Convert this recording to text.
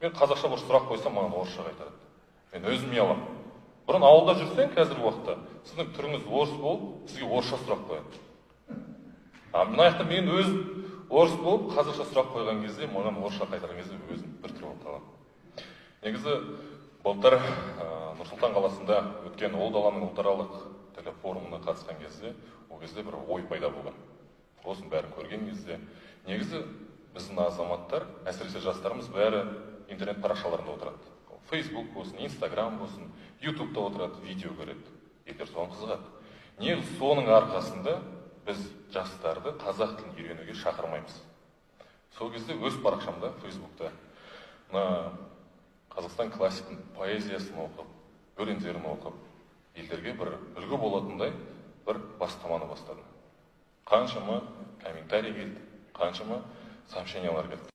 Мен қазақша бір сұрақ қойсам, маған орысша қайтарады. Мен өзім ұяламын. Бұрын ауылда жүрсең, қазіргі уақытта сіздің түріңіз орыс болып, сізге орысша сұрақ қояды. Мына жақта мен өзім орыс болып, қазақша сұрақ қойған кезде, маған орысша қайтарған кезде өзім бір түр болып қаламын. Негізі, былтыр Нұр-Сұлтан қаласында өткен Ұлы даланың ұлтаралық тілі форумына қатысқан кезде, ол кезде бір ой пайда болған. Осының бәрін көрген кезде, негізі біздің азаматтар, әсіресе жастарымыз бәрі интернет парақшаларында отырады. Facebook болсын, Instagram болсын, YouTube'да отырады, видео көреді. Егер соны қызығады. Негізі соның арқасында біз жастарды қазақ тілін үйренуге шақырмаймыз. Сол кезде өз парақшамда, Facebook'та, Қазақстан классикінің поэзиясын оқып, өлеңдерін оқып, елдерге бір үлгі болатындай бір бастаманы бастадым. Қаншама комментарий келді, қаншама сообщениялар келді.